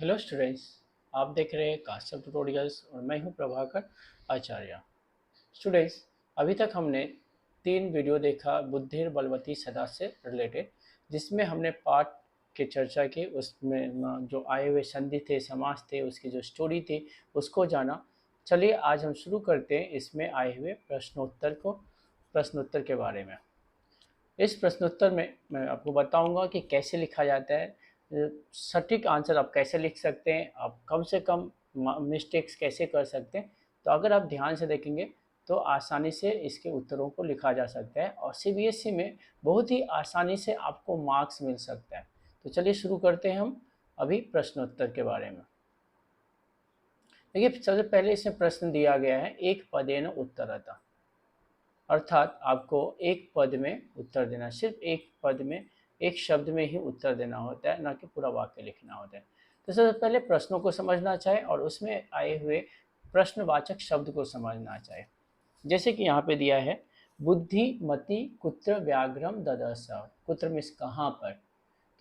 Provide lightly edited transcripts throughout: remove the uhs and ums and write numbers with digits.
Hello students. आप देख रहे हैं कास्टम ट्यूटोरियल्स और मैं हूं प्रभाकर आचार्य। स्टूडेंट्स, अभी तक हमने 3 वीडियो देखा बुद्धिर बलवती सदा से रिलेटेड, जिसमें हमने पाठ की चर्चा की। उसमें जो आए हुए संधि थे, समास थे, उसकी जो स्टोरी थी उसको जाना। चलिए आज हम शुरू करते हैं इसमें आए हुए प्रश्नोत्तर के बारे में। इस प्रश्नोत्तर में मैं आपको बताऊंगा कि कैसे लिखा जाता है, सटीक आंसर आप कैसे लिख सकते हैं, आप कम से कम मिस्टेक्स कैसे कर सकते हैं। तो अगर आप ध्यान से देखेंगे तो आसानी से इसके उत्तरों को लिखा जा सकता है और सीबीएसई में बहुत ही आसानी से आपको मार्क्स मिल सकता है। तो चलिए शुरू करते हैं हम अभी प्रश्नोत्तर के बारे में। देखिए, सबसे पहले इसमें प्रश्न दिया गया है, एक पदेन उत्तरता, अर्थात आपको एक पद में उत्तर देना, सिर्फ एक पद में एक शब्द में ही उत्तर देना होता है, ना कि पूरा वाक्य लिखना होता है। तो सबसे पहले प्रश्नों को समझना चाहिए और उसमें आए हुए प्रश्नवाचक शब्द को समझना चाहिए। जैसे कि यहाँ पे दिया है, बुद्धिमती कुत्र व्याघ्रम ददर्श। कुत्र मीन्स कहाँ पर,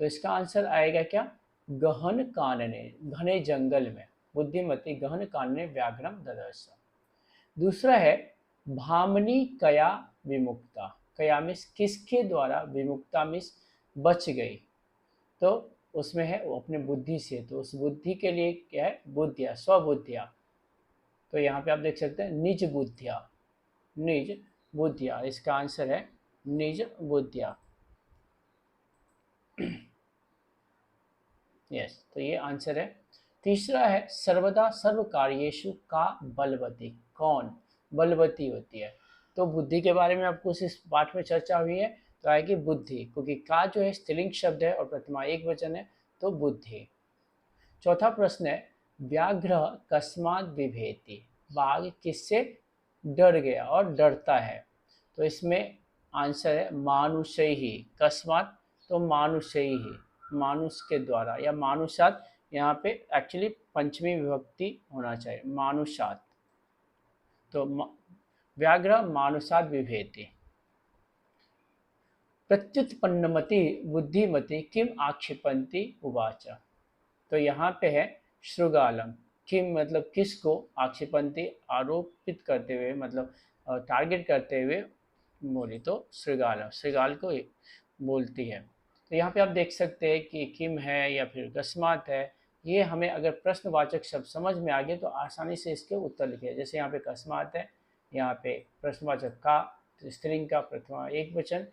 तो इसका आंसर आएगा क्या, गहन कानने, घने जंगल में। बुद्धिमती गहन कानने व्याघ्रम ददर्श। दूसरा है, भामनी कया विमुक्ता। कया मीन्स किसके द्वारा, विमुक्ता मीन्स बच गई। तो उसमें है वो अपने बुद्धि से, तो उस बुद्धि के लिए क्या है, बुद्धिया, स्वबुद्धिया। तो यहाँ पे आप देख सकते हैं निज बुद्धिया, निज बुद्धिया, इसका आंसर है निज बुद्धिया। यस, तो ये आंसर है। तीसरा है, सर्वदा सर्व कार्येषु का बलवती। कौन बलवती होती है, तो बुद्धि के बारे में आपको इस पाठ में चर्चा हुई है। तो आएगी बुद्धि, क्योंकि का जो है स्त्रीलिंग शब्द है और प्रतिमा एक वचन है, तो बुद्धि। चौथा प्रश्न है, व्याघ्र कस्मात् बिभेति। बाघ किससे डर गया और डरता है, तो इसमें आंसर है मानुषै ही। कस्मात्, तो मानुषै ही, मानुष के द्वारा या मानुषात। यहाँ पे एक्चुअली पंचमी विभक्ति होना चाहिए, मानुषात। तो व्याघ्र मानुषात बिभेति। प्रत्युत्पन्नमति बुद्धिमति किम आक्षिपन्ति उवाच। तो यहाँ पे है श्रुगालम। किम मतलब किसको, आक्षिपन्ति आरोपित करते हुए, मतलब टारगेट करते हुए बोली, तो श्रृगाल, श्रृगाल को बोलती है। तो यहाँ पे आप देख सकते हैं कि किम है या फिर अकस्मात है। ये हमें अगर प्रश्नवाचक शब्द समझ में आ गए तो आसानी से इसके उत्तर लिखे। जैसे यहाँ पे अकस्मात है, यहाँ पे प्रश्नवाचक का स्त्रीलिंग का प्रथमा एक वचन,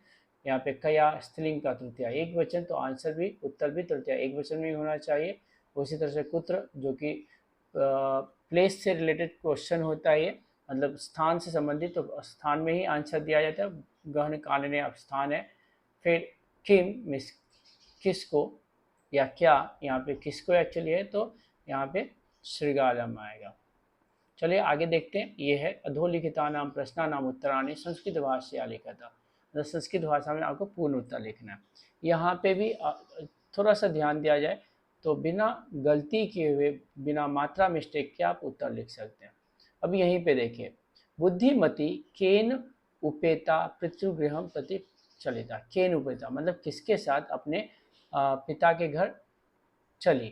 यहाँ पे कया स्त्रीलिंग का तृतीया एक वचन, तो आंसर भी, उत्तर भी तृतीया एक वचन में होना चाहिए। उसी तरह से कुत्र, जो कि प्लेस से रिलेटेड क्वेश्चन होता है, ये मतलब स्थान से संबंधित, तो स्थान में ही आंसर दिया जाता है। गहन कानने अब स्थान है। फिर किम मिस किसको या क्या, यहाँ पे किसको एक्चुअली है, तो यहाँ पे श्रृगालम आएगा। चलिए आगे देखते हैं। ये है, अधोलिखिता नाम प्रश्ना नाम उत्तराणी संस्कृत भाषा लिखा था, मतलब संस्कृत भाषा में आपको पूर्ण उत्तर लिखना है। यहाँ पे भी थोड़ा सा ध्यान दिया जाए तो बिना गलती किए हुए, बिना मात्रा मिस्टेक के आप उत्तर लिख सकते हैं। अब यहीं पे देखिए, बुद्धिमती केन उपेता पितृगृह प्रति चलिता। केन उपेता मतलब किसके साथ अपने पिता के घर चली,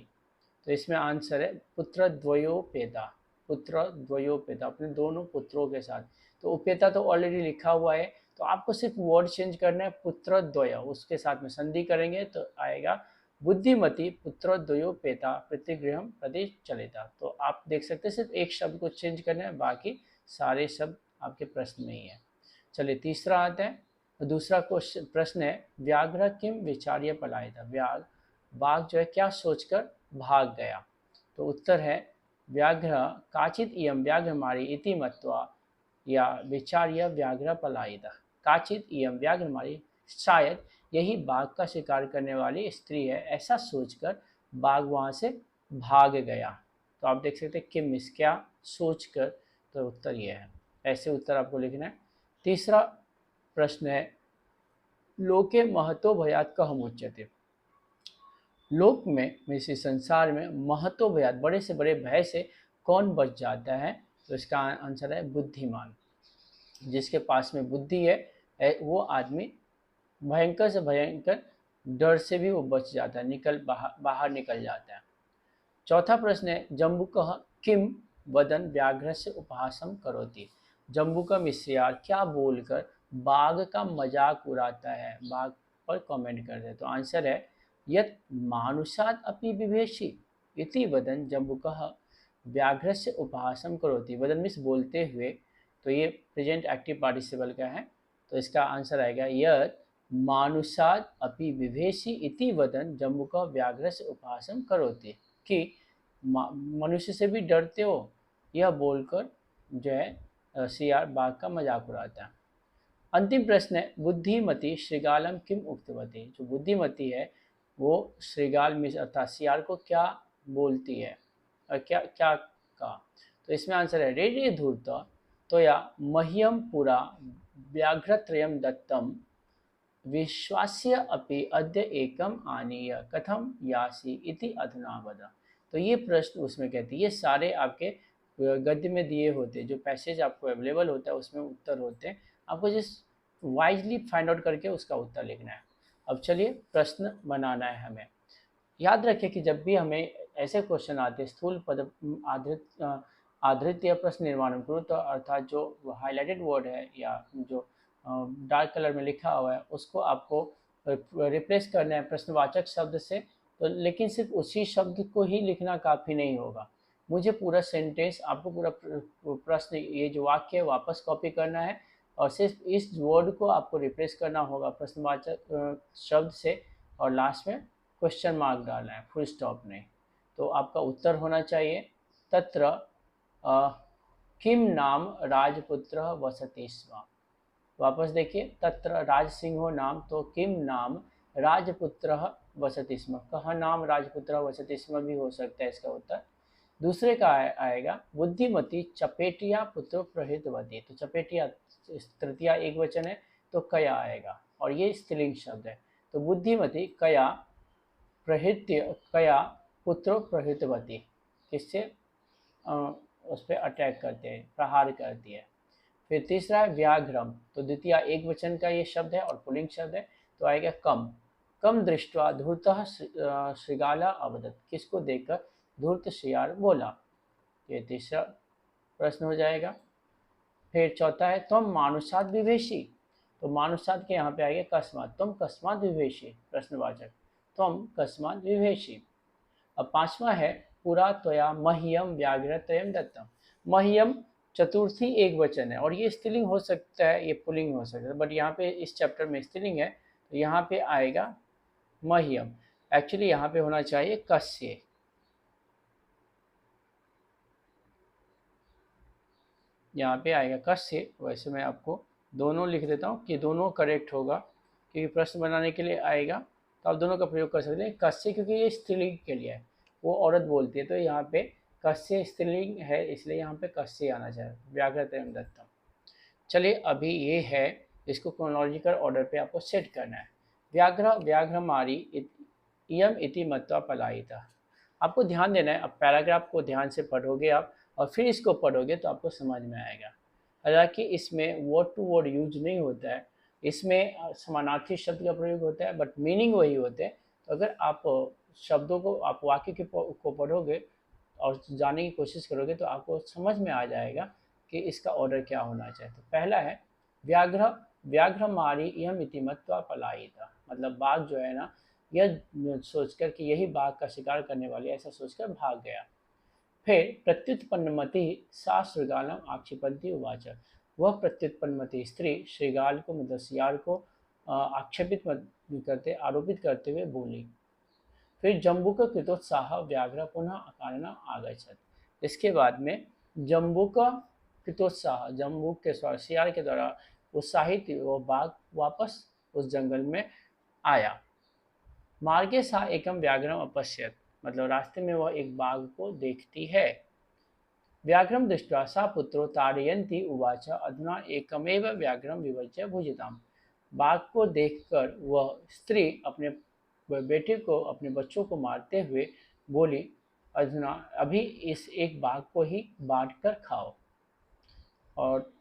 तो इसमें आंसर है पुत्र द्वयोपेता। पुत्र द्वयोपेता, अपने दोनों पुत्रों के साथ। तो उपेता तो ऑलरेडी लिखा हुआ है, तो आपको सिर्फ वर्ड चेंज करना है, पुत्र द्वय, उसके साथ में संधि करेंगे तो आएगा बुद्धिमती पुत्र द्वयोपेता प्रतिगृह प्रति चलिता। तो आप देख सकते हैं सिर्फ एक शब्द को चेंज करना है, बाकी सारे शब्द आपके प्रश्न में ही है। चलिए तीसरा आता है, दूसरा क्वेश्चन प्रश्न है, व्याघ्र किम विचार्य पलायिता। बाघ जो है क्या सोचकर भाग गया, तो उत्तर है व्याघ्र काचित इयम व्याघ्र मारी इति मत्वा या विचार्य व्याघ्र पलायिता। काचित इयम व्याघ्र मारी, शायद यही बाघ का शिकार करने वाली स्त्री है, ऐसा सोचकर बाघ वहां से भाग गया। तो आप देख सकते हैं कि मिस क्या सोचकर, तो उत्तर यह है। ऐसे उत्तर आपको लिखना है। तीसरा प्रश्न है, लोके महतो भयात कह मुच्यते। लोक में इसी संसार में महतो भयात, बड़े से बड़े भय से कौन बच जाता है, तो इसका आंसर है बुद्धिमान। जिसके पास में बुद्धि है वो आदमी भयंकर से भयंकर डर से भी वो बच जाता है, बाहर निकल जाता है। चौथा प्रश्न है जम्बूकः किम वदन व्याघ्रस्य उपहासं करोति। जम्बूका मिश्रियार क्या बोलकर बाघ का मजाक उड़ाता है, बाघ पर कमेंट करते हैं। तो आंसर है यत मानुषात् अपि विभेषि इति वदन जम्बूकः व्याघ्रस्य उपहासं करोति। वदन मीन्स बोलते हुए, तो ये प्रेजेंट एक्टिव पार्टिसिपल का है, तो इसका आंसर आएगा यत मानुषात् अपि विभेषि इति वदन जम्बूकः व्याघ्रस्य उपहासं करोति, कि मनुष्य से भी डरते हो, यह बोलकर जो है सियार बाघ का मजाक उड़ाता है। अंतिम प्रश्न है बुद्धिमती श्रृगालम किम उक्तवती। जो बुद्धिमती है वो श्रृगाल में अर्थात सियार को क्या बोलती है और क्या क्या कहा। तो इसमें आंसर है रे रे धूर्त तो या मह्यम पुरा व्याघ्रत्रयम दत्तम विश्वास्य अपि अद्य एकम आनीय कथम यासी इति अधुना वद। तो ये प्रश्न उसमें कहती है, ये सारे आपके गद्य में दिए होते हैं, जो पैसेज आपको अवेलेबल होता है उसमें उत्तर होते हैं, आपको जिस वाइजली फाइंड आउट करके उसका उत्तर लिखना है। अब चलिए प्रश्न बनाना है हमें। याद रखें कि जब भी हमें ऐसे क्वेश्चन आते हैं स्थूल पद आधारित आधारित या प्रश्न निर्माण करो, तो अर्थात जो हाईलाइटेड वर्ड है या जो डार्क कलर में लिखा हुआ है उसको आपको रिप्लेस करना है प्रश्नवाचक शब्द से। तो लेकिन सिर्फ उसी शब्द को ही लिखना काफ़ी नहीं होगा, मुझे पूरा सेंटेंस, आपको पूरा प्रश्न, ये जो वाक्य है वापस कॉपी करना है और सिर्फ इस वर्ड को आपको रिप्लेस करना होगा प्रश्नवाचक शब्द से, और लास्ट में क्वेश्चन मार्क डालना है, फुल स्टॉप नहीं। तो आपका उत्तर होना चाहिए तत्र किम नाम राजपुत्र वसति स्म। वापस देखिए, तत्र राज सिंहो नाम, तो किम नाम राजपुत्र वसति स्म, कहाँ नाम राजपुत्र वसति स्म भी हो सकता है इसका उत्तर। दूसरे का आएगा बुद्धिमती चपेटिया पुत्र प्रहितवती। तो चपेटिया तृतीया एक वचन है तो कया आएगा, और ये स्त्रीलिंग शब्द है। तो बुद्धिमती कया प्रहित्य कया पुत्र प्रहितवती, किससे उस पर अटैक करते हैं, प्रहार करती है। फिर तीसरा है व्याघ्रम, तो द्वितीय एक वचन का ये शब्द है और पुल्लिंग शब्द है, तो आएगा कम। कम दृष्टवा धूर्तः श्रृगाला अवदत्, किसको देखकर धूर्त शियार बोला, ये तीसरा प्रश्न हो जाएगा। फिर चौथा है तुम मानुषात विभेषी, तो मानुषात के यहाँ पे आएगा कस्मात, तुम कस्मात विभेषी, प्रश्नवाचक, तुम कस्मात विभेषी। अब पांचवा है पुरा त्वया मह्यम व्याघ्रत्रयम दत्तम। मह्यम चतुर्थी एक वचन है और ये स्त्रीलिंग हो सकता है, ये पुल्लिंग हो सकता है, बट यहाँ पे इस चैप्टर में स्त्रीलिंग है, तो यहाँ पे आएगा मह्यम। एक्चुअली यहाँ पे होना चाहिए कस्य, यहाँ पे आएगा कस्य। वैसे मैं आपको दोनों लिख देता हूँ कि दोनों करेक्ट होगा, क्योंकि प्रश्न बनाने के लिए आएगा तो आप दोनों का प्रयोग कर सकते हैं। कस्य क्योंकि ये स्त्रीलिंग के लिए है, वो औरत बोलती है, तो यहाँ पे कस्य स्त्रीलिंग है, इसलिए यहाँ पे कस्य आना चाहिए, व्याघ्रत्रयम दत्तम। चलिए अभी ये है, इसको क्रोनोलॉजिकल ऑर्डर पे आपको सेट करना है। व्याघ्रमारी इयम इति मत्वा पलायिता। आपको ध्यान देना है, अब पैराग्राफ को ध्यान से पढ़ोगे आप और फिर इसको पढ़ोगे तो आपको समझ में आएगा। हालांकि इसमें वर्ड टू वर्ड यूज नहीं होता है, इसमें समानार्थी शब्द का प्रयोग होता है, बट मीनिंग वही होते हैं। तो अगर आप शब्दों को, आप वाक्य को पढ़ोगे और जानने की कोशिश करोगे तो आपको समझ में आ जाएगा कि इसका ऑर्डर क्या होना चाहिए। तो पहला है व्याघ्रमारी इयम इति मत्वा पलायिता, मतलब बाघ जो है ना, यह सोचकर कि यही बाघ का शिकार करने वाली, ऐसा सोचकर भाग गया। फिर प्रत्युत्पन्नमति सा श्रृगालम आक्षेपन्ति उवाच, वह प्रत्युत्पन्नमति स्त्री श्रृगाल को, मतलब सियार को आक्षेपित करते, आरोपित करते हुए बोली। फिर जम्बूक कृतोत्साह व्याघ्र पुनः अकारणा आगच्छत। इसके बाद में जम्बूक कृतोत्साह, जम्बूक के द्वारा, सियार के द्वारा उत्साहित वो बाघ वापस उस जंगल में आया। मार्गे सा एकम व्याघ्रम अपश्यत, मतलब रास्ते में वह एक बाघ को देखती है। व्याघ्रम दृष्ट्वा सा पुत्रो ताड़यन्ति उवाच अधुना एकमेव व्याघ्रम विवज्य भुजिताम। बाघ को देखकर वह स्त्री अपने बेटे को, अपने बच्चों को मारते हुए बोली, अधुना अभी इस एक बाघ को ही बांट कर खाओ। और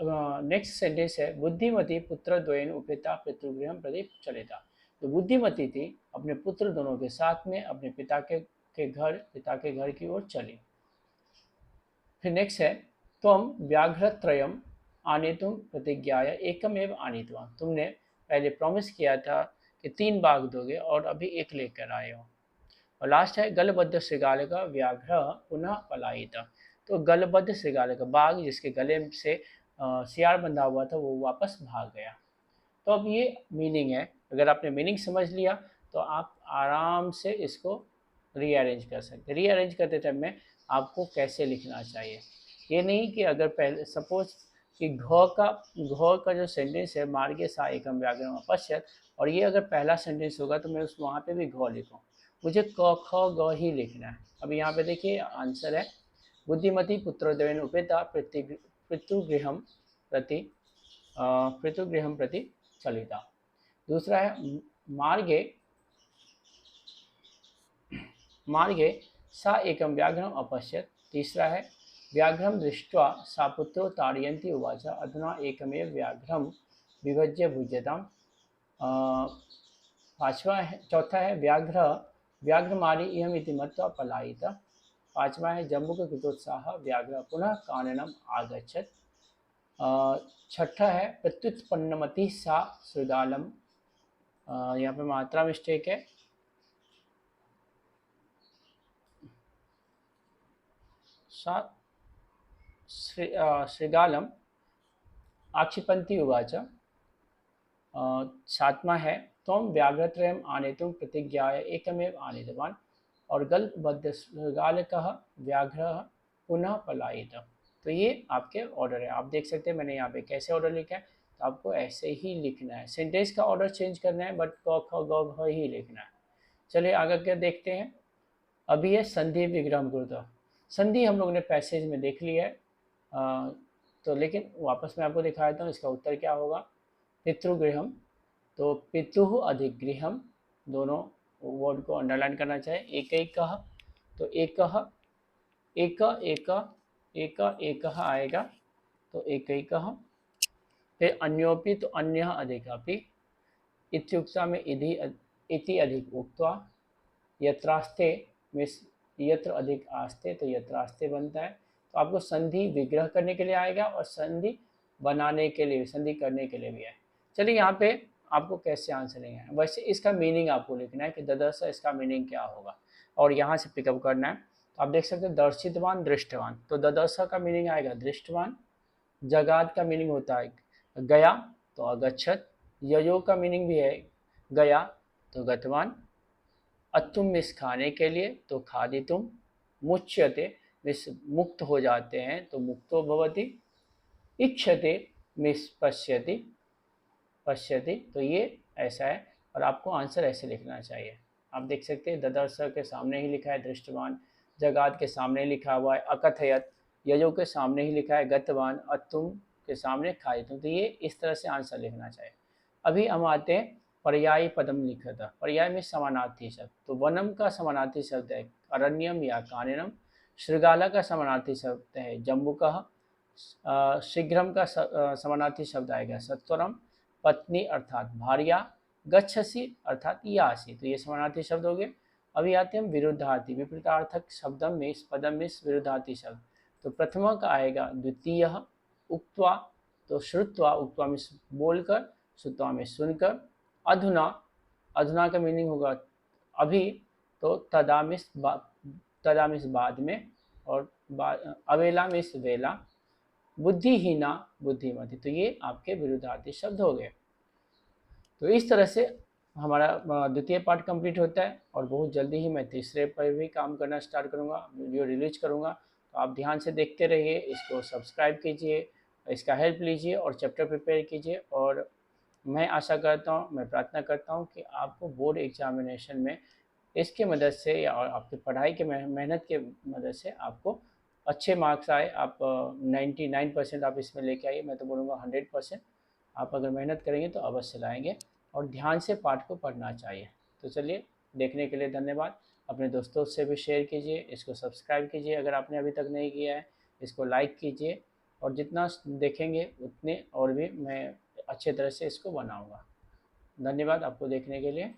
नेक्स्ट सेंटेंस है बुद्धिमती पुत्र द्वयेन उपेता पितृगृहम प्रति चलेता। तो बुद्धिमती थी अपने पुत्र दोनों के साथ में अपने पिता के पिता के घर की ओर चली। फिर नेक्स्ट है त्वं व्याघ्रत्रयम् आनेतुं प्रतिज्ञाय एकमेव आनीतवान्। तुमने पहले प्रॉमिस किया था कि 3 बाघ दोगे और अभी एक लेकर आए हो। और लास्ट है गलबद्ध शृगाल का व्याघ्र पुनः पलायित। तो गलबद्ध शृगाल का बाघ जिसके गले से सियार बंधा हुआ था वो वापस भाग गया। तो अब ये मीनिंग है, अगर आपने मीनिंग समझ लिया तो आप आराम से इसको रीअरेंज कर सकते। रीअरेंज करते टाइम में आपको कैसे लिखना चाहिए, ये नहीं कि अगर पहले सपोज कि घ का जो सेंटेंस है मार्गे सा एकम व्याकरण अपश्यत, और ये अगर पहला सेंटेंस होगा तो मैं उस वहाँ पे भी घ लिखूँ, मुझे क ख ग ही लिखना है। अब यहाँ पे देखिए आंसर है बुद्धिमती पुत्रोदयन उपेता पितृगृहम प्रति चलिता। दूसरा है मार्गे मार्गे सा एकम व्याघ्रम अपश्यत। तीसरा है व्याघ्रम दृष्ट्वा सा पुत्रो ताड़यन्ति उवाच अधुना एकमेव व्याघ्रम विभज्य भुज्यताम। चौथा है व्याघ्रमारी इयम इति मत्वा पलायित। पांचवा है जम्बुक कृतोत्साह व्याघ्र पुनः काननम आगच्छत। छठा है प्रत्युत्पन्नमति सा श्रृगालम। यहाँ पे मात्रा मिस्टेक है, सा श्रृगालम आक्षिपन्ति उवाच। सातवां है त्वं व्याघ्रत्रयम् आनेतुं प्रतिज्ञाय एकमेव आनीतवान्। और गलबद्ध शृगालकः व्याघ्रः पुनः पलायित। तो ये आपके ऑर्डर है, आप देख सकते हैं मैंने यहाँ पे कैसे ऑर्डर लिखा है, तो आपको ऐसे ही लिखना है। सेंटेंस का ऑर्डर चेंज करना है बट क ख ग घ ही लिखना है। चलिए आगे क्या देखते हैं। अभी है संधि विग्रह कृत। संधि हम लोगों ने पैसेज में देख लिया है, तो लेकिन वापस मैं आपको दिखा देता हूँ इसका उत्तर क्या होगा। पितृगृहम, तो पितुः अधिक गृहम, दोनों वर्ड को अंडरलाइन करना चाहिए। एक एक कह, तो एक एक एक एक एक आएगा, तो एक ही कह। फिर अन्योपि, तो अन्य अधिकापि। इत्युक्ता में इति अधिक उक्त्वा। यत्रास्ते में यत्र अधिक आस्ते, तो यत्रास्ते बनता है। तो आपको संधि विग्रह करने के लिए आएगा और संधि बनाने के लिए, संधि करने के लिए भी है। चलिए यहाँ पे आपको कैसे आंसर लेंगे, वैसे इसका मीनिंग आपको लिखना है कि ददर्श इसका मीनिंग क्या होगा और यहाँ से पिकअप करना है। तो आप देख सकते हैं दर्शितवान दृष्टवान, तो ददर्श का मीनिंग आएगा दृष्टवान। जगाद का मीनिंग होता है गया, तो अगच्छत। ययो का मीनिंग भी है गया, तो गतवान। अतुम मिस खाने के लिए, तो खादितुम। मुच्यते मिस मुक्त हो जाते हैं, तो मुक्तो भवति। इच्छते मिस पश्यति, तो ये ऐसा है और आपको आंसर ऐसे लिखना चाहिए। आप देख सकते हैं ददर्श के सामने ही लिखा है दृष्टवान, जगाद के सामने लिखा हुआ है अकथयत, यजो के सामने ही लिखा है गतवान, अतुम के सामने खादितुम। तो ये इस तरह से आंसर लिखना चाहिए। अभी हम आते हैं पर्यायी पदम लिखा था। पर्याय में समानार्थी शब्द, तो वनम का समानार्थी शब्द है अरण्यम या काननम। श्रृगाला का समानार्थी शब्द है जम्बुकः। शीघ्रम का समानार्थी शब्द आएगा सत्वरम। पत्नी अर्थात भार्या। गच्छसि अर्थात यासि, तो ये समानार्थी शब्द हो गए। अभी आते हैं विरुद्धार्थी विपरीतार्थक शब्दम में, इस पदम में विरुद्धार्थी शब्द। तो प्रथमा का आएगा द्वितीय। उक्त्वा, तो श्रुत्वा, उक्त्वा में बोलकर, श्रुत्वा में सुनकर। अधुना, अधुना का मीनिंग होगा अभी, तो तदा मिस बाद में, और अवेला मिस वेला। बुद्धिहीना बुद्धिमती, तो ये आपके विरुद्धार्थी शब्द हो गए। तो इस तरह से हमारा द्वितीय पार्ट कंप्लीट होता है और बहुत जल्दी ही मैं तीसरे पर भी काम करना स्टार्ट करूँगा, वीडियो रिलीज करूँगा। तो आप ध्यान से देखते रहिए, इसको सब्सक्राइब कीजिए, इसका हेल्प लीजिए और चैप्टर प्रिपेयर कीजिए। और मैं आशा करता हूँ, मैं प्रार्थना करता हूँ कि आपको बोर्ड एग्जामिनेशन में इसके मदद से या आपकी पढ़ाई के मेहनत के मदद से आपको अच्छे मार्क्स आए। आप 99% आप इसमें लेके आइए, मैं तो बोलूँगा 100%। आप अगर मेहनत करेंगे तो अवश्य लाएंगे और ध्यान से पाठ को पढ़ना चाहिए। तो चलिए, देखने के लिए धन्यवाद। अपने दोस्तों से भी शेयर कीजिए, इसको सब्सक्राइब कीजिए अगर आपने अभी तक नहीं किया है, इसको लाइक कीजिए और जितना देखेंगे उतने और भी मैं अच्छे तरह से इसको बनाऊंगा। धन्यवाद आपको देखने के लिए।